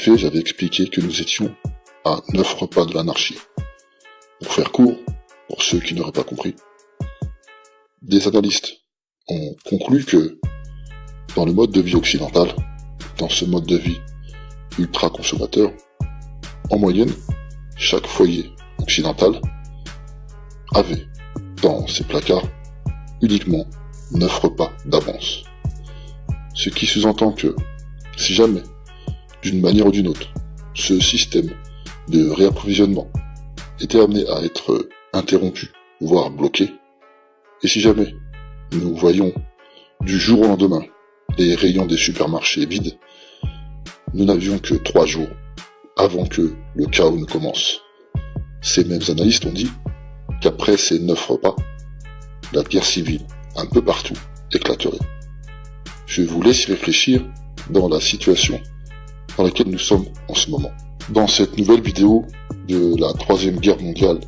effet, j'avais expliqué que nous étions à 9 repas de l'anarchie. Pour faire court, pour ceux qui n'auraient pas compris, des analystes ont conclu que dans le mode de vie occidental, dans ce mode de vie ultra consommateur, en moyenne, chaque foyer occidental avait dans ses placards uniquement 9 repas d'avance. Ce qui sous-entend que, si jamais, d'une manière ou d'une autre, ce système de réapprovisionnement était amené à être interrompu, voire bloqué, et si jamais nous voyons du jour au lendemain les rayons des supermarchés vides, nous n'avions que 3 jours avant que le chaos ne commence. Ces mêmes analystes ont dit qu'après ces 9 repas, la guerre civile, un peu partout, éclaterait. Je vous laisse y réfléchir dans la situation dans laquelle nous sommes en ce moment. Dans cette nouvelle vidéo de la 3e guerre mondiale,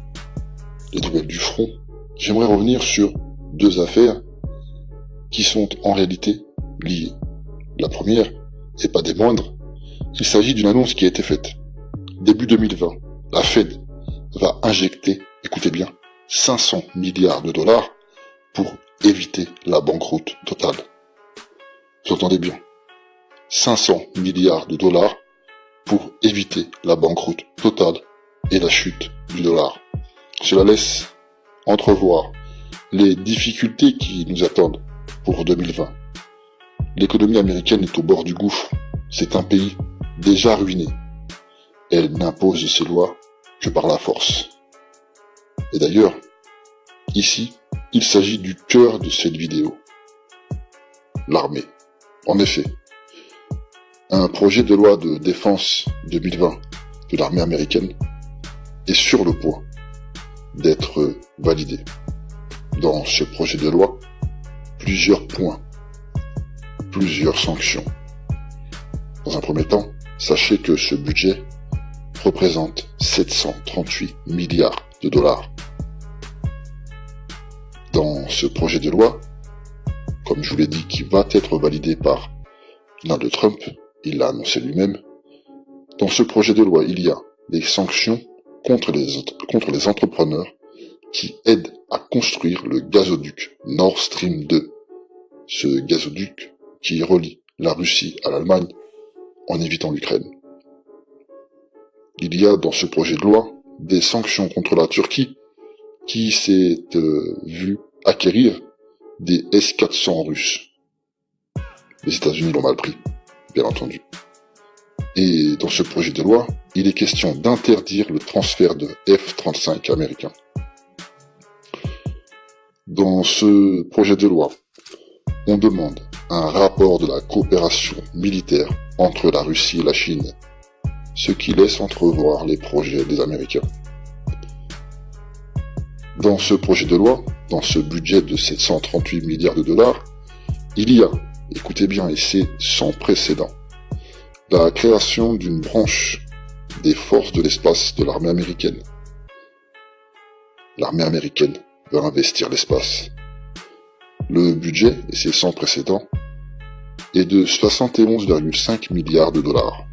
les nouvelles du front, j'aimerais revenir sur 2 affaires qui sont en réalité liées. La première, et pas des moindres, il s'agit d'une annonce qui a été faite. Début 2020, la Fed va injecter, écoutez bien, 500 milliards de dollars pour éviter la banqueroute totale. Vous entendez bien, 500 milliards de dollars pour éviter la banqueroute totale et la chute du dollar. Cela laisse entrevoir les difficultés qui nous attendent pour 2020. L'économie américaine est au bord du gouffre. C'est un pays déjà ruiné. Elle n'impose ses lois que par la force. Et d'ailleurs, ici, il s'agit du cœur de cette vidéo. L'armée. En effet, un projet de loi de défense 2020 de l'armée américaine est sur le point d'être validé. Dans ce projet de loi, plusieurs points, plusieurs sanctions. Dans un premier temps, sachez que ce budget représente 738 milliards de dollars. Dans ce projet de loi, comme je vous l'ai dit, qui va être validé par Donald Trump, il l'a annoncé lui-même, dans ce projet de loi, il y a des sanctions contre les entrepreneurs qui aident à construire le gazoduc Nord Stream 2. Ce gazoduc qui relie la Russie à l'Allemagne en évitant l'Ukraine. Il y a dans ce projet de loi des sanctions contre la Turquie qui s'est vue acquérir des S-400 russes. Les États-Unis l'ont mal pris, bien entendu. Et dans ce projet de loi, il est question d'interdire le transfert de F-35 américains. Dans ce projet de loi, on demande un rapport de la coopération militaire entre la Russie et la Chine, ce qui laisse entrevoir les projets des Américains. Dans ce projet de loi, dans ce budget de 738 milliards de dollars, il y a, écoutez bien et c'est sans précédent, la création d'une branche des forces de l'espace de l'armée américaine. L'armée américaine veut investir l'espace. Le budget, et c'est sans précédent, est de 71,5 milliards de dollars.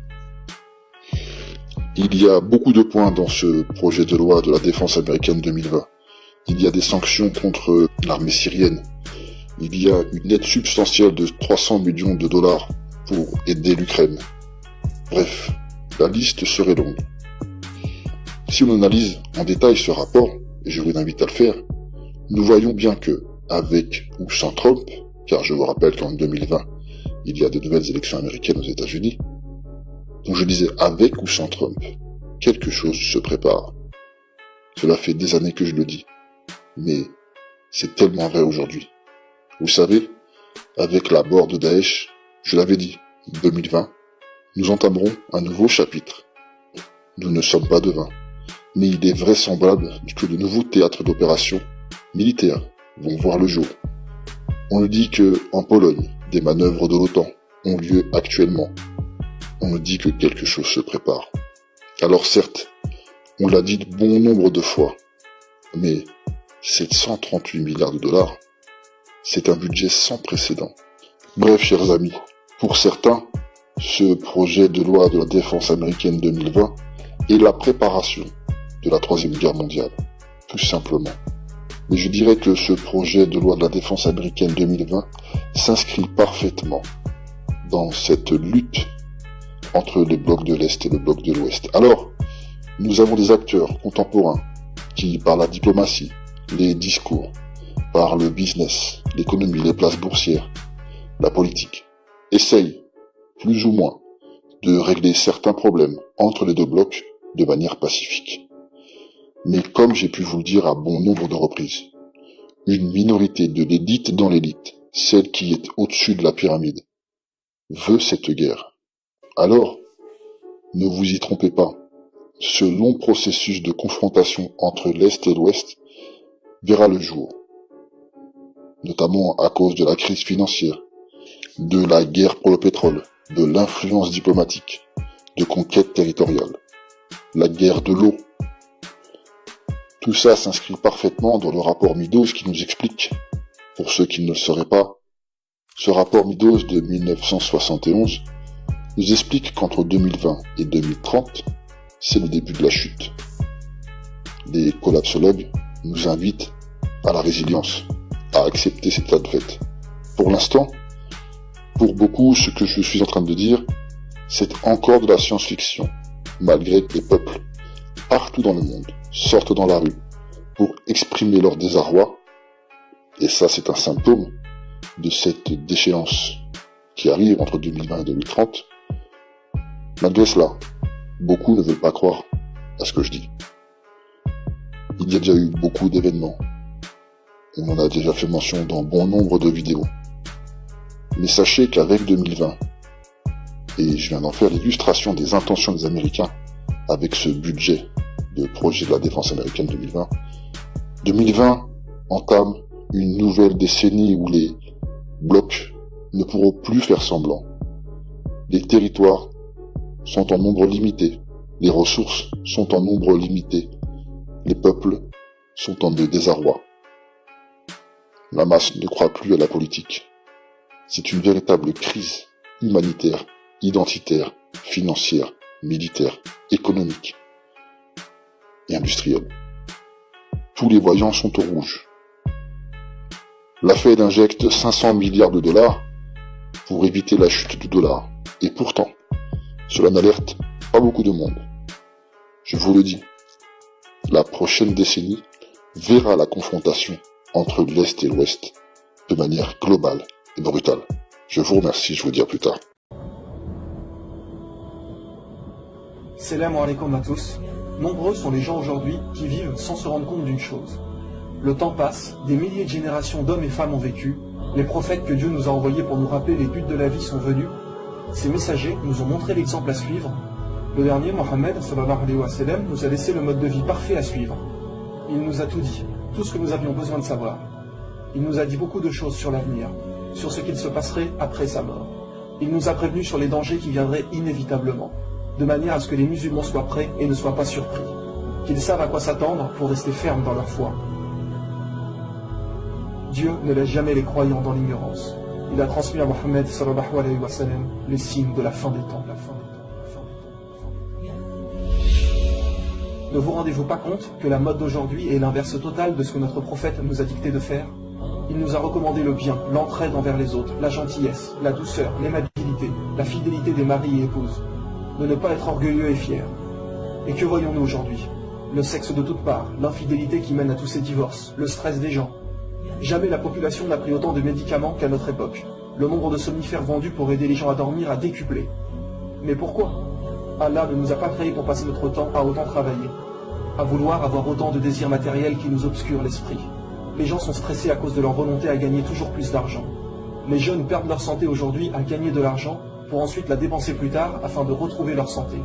Il y a beaucoup de points dans ce projet de loi de la défense américaine 2020. Il y a des sanctions contre l'armée syrienne. Il y a une aide substantielle de 300 millions de dollars pour aider l'Ukraine. Bref, la liste serait longue. Si on analyse en détail ce rapport, et je vous invite à le faire, nous voyons bien que, avec ou sans Trump, car je vous rappelle qu'en 2020, il y a de nouvelles élections américaines aux États-Unis, donc je disais avec ou sans Trump, quelque chose se prépare. Cela fait des années que je le dis, mais c'est tellement vrai aujourd'hui. Vous savez, avec la mort de Daesh, je l'avais dit, 2020, nous entamerons un nouveau chapitre. Nous ne sommes pas devins, mais il est vraisemblable que de nouveaux théâtres d'opérations militaires vont voir le jour. On nous dit que, en Pologne, des manœuvres de l'OTAN ont lieu actuellement. On nous dit que quelque chose se prépare. Alors certes, on l'a dit de bon nombre de fois, mais 738 milliards de dollars, c'est un budget sans précédent. Bref, chers amis, pour certains, ce projet de loi de la défense américaine 2020 est la préparation de la Troisième Guerre mondiale, tout simplement. Mais je dirais que ce projet de loi de la défense américaine 2020 s'inscrit parfaitement dans cette lutte entre le bloc de l'Est et le bloc de l'Ouest. Alors, nous avons des acteurs contemporains qui, par la diplomatie, les discours, par le business, l'économie, les places boursières, la politique, essayent, plus ou moins, de régler certains problèmes entre les deux blocs de manière pacifique. Mais comme j'ai pu vous le dire à bon nombre de reprises, une minorité de l'élite dans l'élite, celle qui est au-dessus de la pyramide, veut cette guerre. Alors, ne vous y trompez pas, ce long processus de confrontation entre l'Est et l'Ouest verra le jour, notamment à cause de la crise financière, de la guerre pour le pétrole, de l'influence diplomatique, de conquête territoriale, la guerre de l'eau. Tout ça s'inscrit parfaitement dans le rapport Meadows qui nous explique, pour ceux qui ne le sauraient pas, ce rapport Meadows de 1971 nous explique qu'entre 2020 et 2030, c'est le début de la chute. Les collapsologues nous invitent à la résilience, à accepter cet état de fait. Pour l'instant, pour beaucoup, ce que je suis en train de dire, c'est encore de la science-fiction, malgré que les peuples, partout dans le monde, sortent dans la rue pour exprimer leur désarroi, et ça c'est un symptôme de cette déchéance qui arrive entre 2020 et 2030. Malgré cela, beaucoup ne veulent pas croire à ce que je dis. Il y a déjà eu beaucoup d'événements. On en a déjà fait mention dans bon nombre de vidéos. Mais sachez qu'avec 2020, et je viens d'en faire l'illustration des intentions des Américains avec ce budget de projet de la défense américaine 2020, 2020 entame une nouvelle décennie où les blocs ne pourront plus faire semblant. Les territoires sont en nombre limité, les ressources sont en nombre limité, les peuples sont en désarroi. La masse ne croit plus à la politique. C'est une véritable crise humanitaire, identitaire, financière, militaire, économique et industrielle. Tous les voyants sont au rouge. La Fed injecte 500 milliards de dollars pour éviter la chute du dollar. Et pourtant, cela n'alerte pas beaucoup de monde. Je vous le dis, la prochaine décennie verra la confrontation entre l'Est et l'Ouest de manière globale et brutale. Je vous remercie, je vous dis à plus tard. Salam alaikum à tous. Nombreux sont les gens aujourd'hui qui vivent sans se rendre compte d'une chose. Le temps passe, des milliers de générations d'hommes et femmes ont vécu, les prophètes que Dieu nous a envoyés pour nous rappeler les buts de la vie sont venus, ces messagers nous ont montré l'exemple à suivre. Le dernier, Mohammed sallallahu alayhi wa sallam, nous a laissé le mode de vie parfait à suivre. Il nous a tout dit, tout ce que nous avions besoin de savoir. Il nous a dit beaucoup de choses sur l'avenir, sur ce qu'il se passerait après sa mort. Il nous a prévenus sur les dangers qui viendraient inévitablement, de manière à ce que les musulmans soient prêts et ne soient pas surpris, qu'ils savent à quoi s'attendre pour rester fermes dans leur foi. Dieu ne laisse jamais les croyants dans l'ignorance. Il a transmis à Mohammed sallallahu alayhi wa sallam les signes de la fin des temps. Ne vous rendez-vous pas compte que la mode d'aujourd'hui est l'inverse total de ce que notre prophète nous a dicté de faire? Il nous a recommandé le bien, l'entraide envers les autres, la gentillesse, la douceur, l'aimabilité, la fidélité des maris et épouses, de ne pas être orgueilleux et fiers. Et que voyons-nous aujourd'hui? Le sexe de toutes parts, l'infidélité qui mène à tous ces divorces, le stress des gens. Jamais la population n'a pris autant de médicaments qu'à notre époque. Le nombre de somnifères vendus pour aider les gens à dormir a décuplé. Mais pourquoi? Allah ne nous a pas créés pour passer notre temps à autant travailler, à vouloir avoir autant de désirs matériels qui nous obscurent l'esprit. Les gens sont stressés à cause de leur volonté à gagner toujours plus d'argent. Les jeunes perdent leur santé aujourd'hui à gagner de l'argent pour ensuite la dépenser plus tard afin de retrouver leur santé.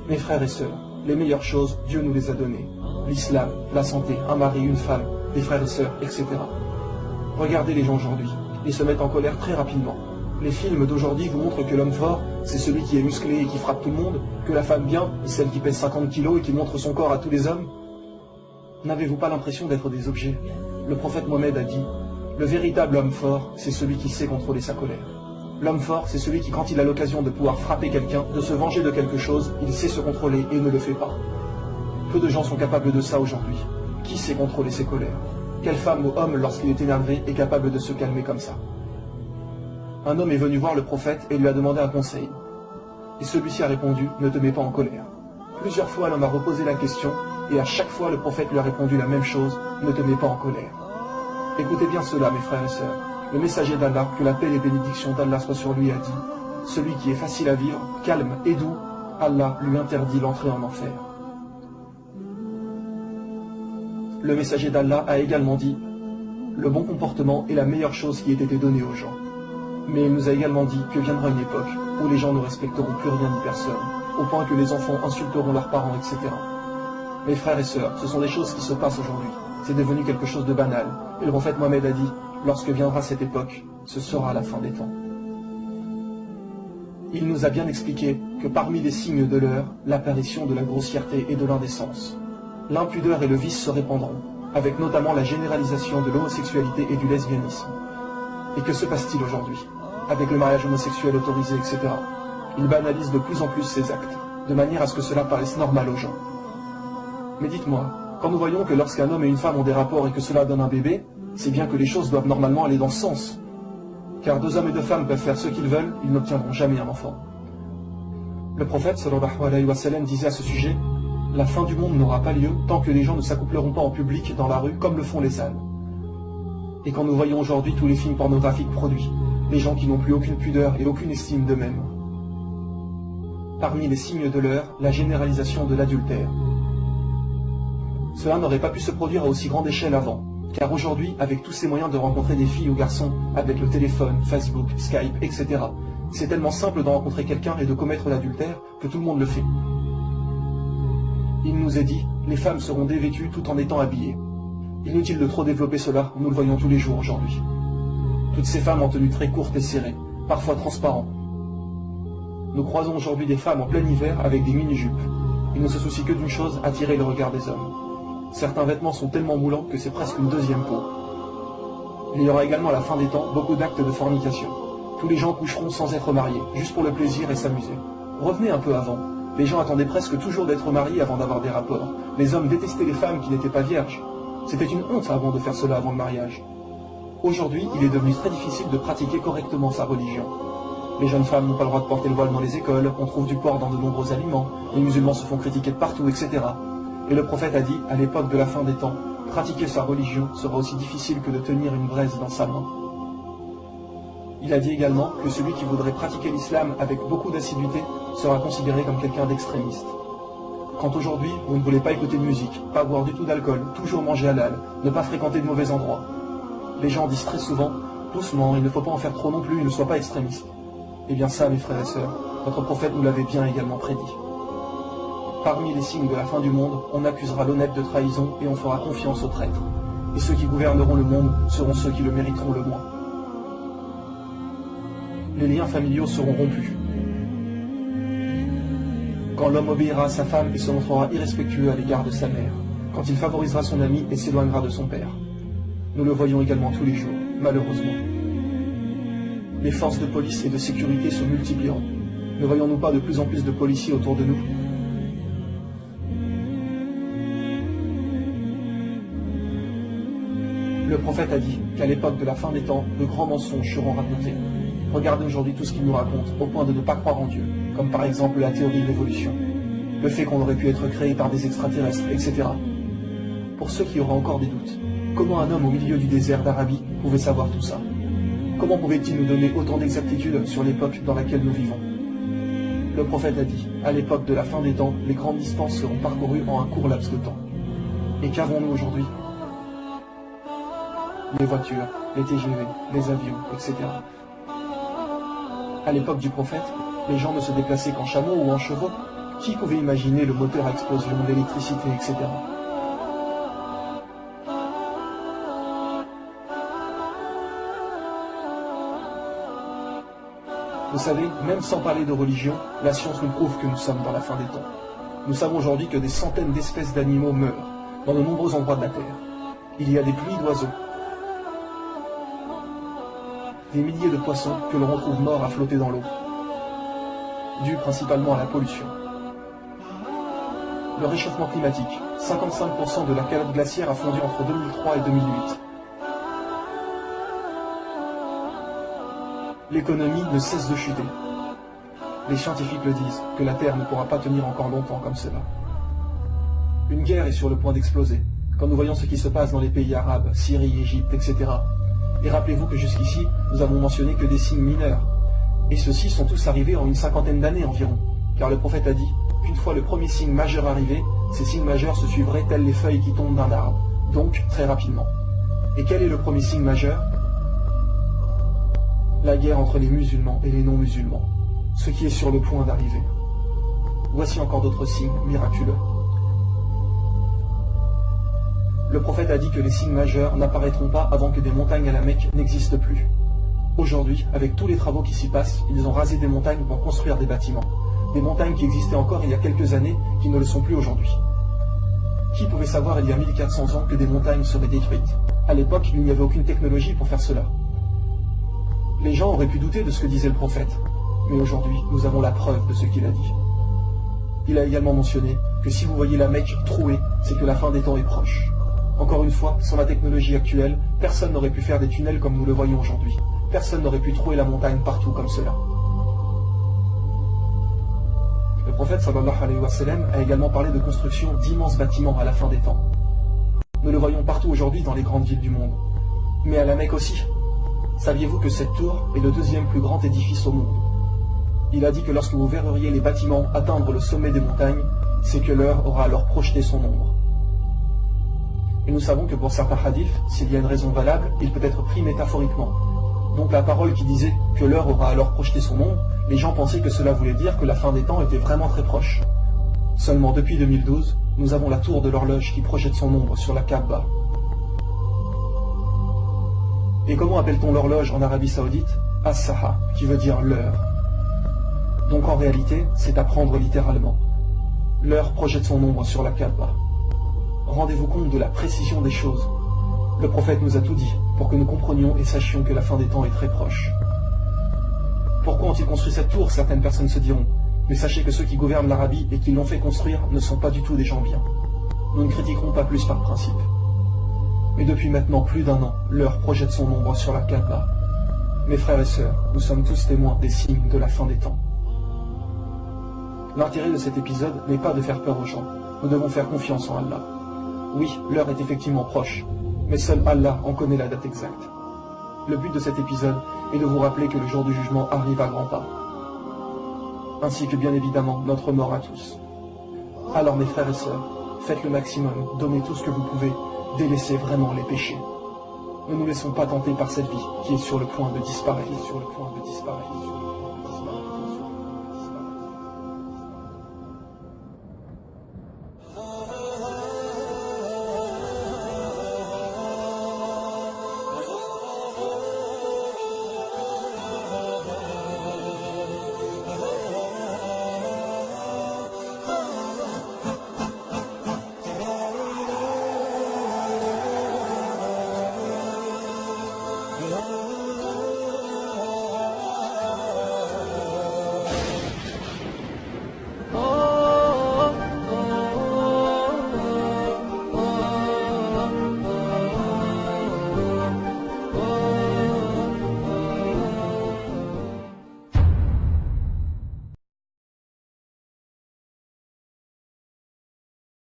Mes frères et sœurs, les meilleures choses, Dieu nous les a données. L'islam, la santé, un mari, une femme, des frères et sœurs, etc. Regardez les gens aujourd'hui, ils se mettent en colère très rapidement. Les films d'aujourd'hui vous montrent que l'homme fort, c'est celui qui est musclé et qui frappe tout le monde, que la femme bien est celle qui pèse 50 kilos et qui montre son corps à tous les hommes. N'avez-vous pas l'impression d'être des objets? Le prophète Mohammed a dit, le véritable homme fort, c'est celui qui sait contrôler sa colère. L'homme fort, c'est celui qui, quand il a l'occasion de pouvoir frapper quelqu'un, de se venger de quelque chose, il sait se contrôler et ne le fait pas. Peu de gens sont capables de ça aujourd'hui. Qui sait contrôler ses colères? Quelle femme ou homme, lorsqu'il est énervé, est capable de se calmer comme ça? Un homme est venu voir le prophète et lui a demandé un conseil. Et celui-ci a répondu, ne te mets pas en colère. Plusieurs fois, l'homme a reposé la question, et à chaque fois, le prophète lui a répondu la même chose, ne te mets pas en colère. Écoutez bien cela, mes frères et sœurs. Le messager d'Allah, que la paix et les bénédictions d'Allah soient sur lui, a dit, celui qui est facile à vivre, calme et doux, Allah lui interdit l'entrée en enfer. Le messager d'Allah a également dit, le bon comportement est la meilleure chose qui ait été donnée aux gens. Mais il nous a également dit que viendra une époque où les gens ne respecteront plus rien ni personne, au point que les enfants insulteront leurs parents, etc. Mes frères et sœurs, ce sont des choses qui se passent aujourd'hui. C'est devenu quelque chose de banal. Et le prophète Mohammed a dit, lorsque viendra cette époque, ce sera la fin des temps. Il nous a bien expliqué que parmi les signes de l'heure, l'apparition de la grossièreté et de l'indécence. L'impudeur et le vice se répandront, avec notamment la généralisation de l'homosexualité et du lesbianisme. Et que se passe-t-il aujourd'hui, avec le mariage homosexuel autorisé, etc. Il banalise de plus en plus ces actes, de manière à ce que cela paraisse normal aux gens. Mais dites-moi, quand nous voyons que lorsqu'un homme et une femme ont des rapports et que cela donne un bébé, c'est bien que les choses doivent normalement aller dans ce sens. Car 2 hommes et 2 femmes peuvent faire ce qu'ils veulent, ils n'obtiendront jamais un enfant. Le prophète sallallahu alayhi wa sallam disait à ce sujet, la fin du monde n'aura pas lieu tant que les gens ne s'accoupleront pas en public dans la rue comme le font les salles. Et quand nous voyons aujourd'hui tous les films pornographiques produits, les gens qui n'ont plus aucune pudeur et aucune estime d'eux-mêmes. Parmi les signes de l'heure, la généralisation de l'adultère. Cela n'aurait pas pu se produire à aussi grande échelle avant, car aujourd'hui, avec tous ces moyens de rencontrer des filles ou garçons, avec le téléphone, Facebook, Skype, etc., c'est tellement simple de rencontrer quelqu'un et de commettre l'adultère que tout le monde le fait. Il nous est dit, les femmes seront dévêtues tout en étant habillées. Inutile de trop développer cela, nous le voyons tous les jours aujourd'hui. Toutes ces femmes en tenue très courte et serrée, parfois transparentes. Nous croisons aujourd'hui des femmes en plein hiver avec des mini-jupes. Ils ne se soucient que d'une chose, attirer le regard des hommes. Certains vêtements sont tellement moulants que c'est presque une deuxième peau. Il y aura également à la fin des temps beaucoup d'actes de fornication. Tous les gens coucheront sans être mariés, juste pour le plaisir et s'amuser. Revenez un peu avant. Les gens attendaient presque toujours d'être mariés avant d'avoir des rapports. Les hommes détestaient les femmes qui n'étaient pas vierges. C'était une honte avant de faire cela avant le mariage. Aujourd'hui, il est devenu très difficile de pratiquer correctement sa religion. Les jeunes femmes n'ont pas le droit de porter le voile dans les écoles, on trouve du porc dans de nombreux aliments, les musulmans se font critiquer de partout, etc. Et le prophète a dit, à l'époque de la fin des temps, pratiquer sa religion sera aussi difficile que de tenir une braise dans sa main. Il a dit également que celui qui voudrait pratiquer l'islam avec beaucoup d'assiduité sera considéré comme quelqu'un d'extrémiste. Quand aujourd'hui, vous ne voulez pas écouter de musique, pas boire du tout d'alcool, toujours manger halal, ne pas fréquenter de mauvais endroits, les gens disent très souvent, doucement, il ne faut pas en faire trop non plus, ne sois pas extrémiste. Eh bien ça, mes frères et sœurs, notre prophète nous l'avait bien également prédit. Parmi les signes de la fin du monde, on accusera l'honnête de trahison et on fera confiance aux traîtres. Et ceux qui gouverneront le monde seront ceux qui le mériteront le moins. Les liens familiaux seront rompus. Quand l'homme obéira à sa femme et se montrera irrespectueux à l'égard de sa mère, quand il favorisera son ami et s'éloignera de son père. Nous le voyons également tous les jours, malheureusement. Les forces de police et de sécurité se multiplieront. Ne voyons-nous pas de plus en plus de policiers autour de nous? Le prophète a dit qu'à l'époque de la fin des temps, de grands mensonges seront racontés. Regardez aujourd'hui tout ce qu'il nous raconte, au point de ne pas croire en Dieu, comme par exemple la théorie de l'évolution, le fait qu'on aurait pu être créé par des extraterrestres, etc. Pour ceux qui auraient encore des doutes, comment un homme au milieu du désert d'Arabie pouvait savoir tout ça? Comment pouvait-il nous donner autant d'exactitude sur l'époque dans laquelle nous vivons? Le prophète a dit, à l'époque de la fin des temps, les grandes distances seront parcourues en un court laps de temps. Et qu'avons-nous aujourd'hui? Les voitures, les TGV, les avions, etc. À l'époque du prophète, les gens ne se déplaçaient qu'en chameau ou en chevaux. Qui pouvait imaginer le moteur à explosion, l'électricité, etc. Vous savez, même sans parler de religion, la science nous prouve que nous sommes dans la fin des temps. Nous savons aujourd'hui que des centaines d'espèces d'animaux meurent dans de nombreux endroits de la Terre. Il y a des pluies d'oiseaux. des milliers de poissons que l'on retrouve morts à flotter dans l'eau, dû principalement à la pollution. Le réchauffement climatique, 55% de la calotte glaciaire a fondu entre 2003 et 2008. L'économie ne cesse de chuter. Les scientifiques le disent, que la Terre ne pourra pas tenir encore longtemps comme cela. Une guerre est sur le point d'exploser, quand nous voyons ce qui se passe dans les pays arabes, Syrie, Égypte, etc. Et rappelez-vous que jusqu'ici, nous avons mentionné que des signes mineurs. Et ceux-ci sont tous arrivés en une cinquantaine d'années environ, car le prophète a dit qu'une fois le premier signe majeur arrivé, ces signes majeurs se suivraient tels les feuilles qui tombent d'un arbre, donc très rapidement. Et quel est le premier signe majeur? La guerre entre les musulmans et les non-musulmans, ce qui est sur le point d'arriver. Voici encore d'autres signes miraculeux. Le prophète a dit que les signes majeurs n'apparaîtront pas avant que des montagnes à la Mecque n'existent plus. Aujourd'hui, avec tous les travaux qui s'y passent, ils ont rasé des montagnes pour construire des bâtiments. Des montagnes qui existaient encore il y a quelques années, qui ne le sont plus aujourd'hui. Qui pouvait savoir il y a 1400 ans que des montagnes seraient détruites? À l'époque, il n'y avait aucune technologie pour faire cela. Les gens auraient pu douter de ce que disait le prophète, mais aujourd'hui, nous avons la preuve de ce qu'il a dit. Il a également mentionné que si vous voyez la Mecque trouée, c'est que la fin des temps est proche. Encore une fois, sans la technologie actuelle, personne n'aurait pu faire des tunnels comme nous le voyons aujourd'hui. Personne n'aurait pu trouer la montagne partout comme cela. Le prophète sallallahu alayhi wa sallam a également parlé de construction d'immenses bâtiments à la fin des temps. Nous le voyons partout aujourd'hui dans les grandes villes du monde. Mais à la Mecque aussi. Saviez-vous que cette tour est le deuxième plus grand édifice au monde? Il a dit que lorsque vous verriez les bâtiments atteindre le sommet des montagnes, c'est que l'heure aura alors projeté son ombre. Et nous savons que pour certains hadiths, s'il y a une raison valable, il peut être pris métaphoriquement. Donc la parole qui disait que l'heure aura alors projeté son ombre, les gens pensaient que cela voulait dire que la fin des temps était vraiment très proche. Seulement depuis 2012, nous avons la tour de l'horloge qui projette son ombre sur la Kaaba. Et comment appelle-t-on l'horloge en Arabie Saoudite? As-Saha, qui veut dire l'heure. Donc en réalité, c'est à prendre littéralement. L'heure projette son ombre sur la Kaaba. Rendez-vous compte de la précision des choses. Le prophète nous a tout dit, pour que nous comprenions et sachions que la fin des temps est très proche. Pourquoi ont-ils construit cette tour? Certaines personnes se diront. Mais sachez que ceux qui gouvernent l'Arabie et qui l'ont fait construire ne sont pas du tout des gens bien. Nous ne critiquerons pas plus par principe. Mais depuis maintenant plus d'un an, l'heure projette son ombre sur la Kaaba. Mes frères et sœurs, nous sommes tous témoins des signes de la fin des temps. L'intérêt de cet épisode n'est pas de faire peur aux gens. Nous devons faire confiance en Allah. Oui, l'heure est effectivement proche, mais seul Allah en connaît la date exacte. Le but de cet épisode est de vous rappeler que le jour du jugement arrive à grands pas, ainsi que bien évidemment notre mort à tous. Alors mes frères et sœurs, faites le maximum, donnez tout ce que vous pouvez, délaissez vraiment les péchés. Ne nous laissons pas tenter par cette vie qui est sur le point de disparaître.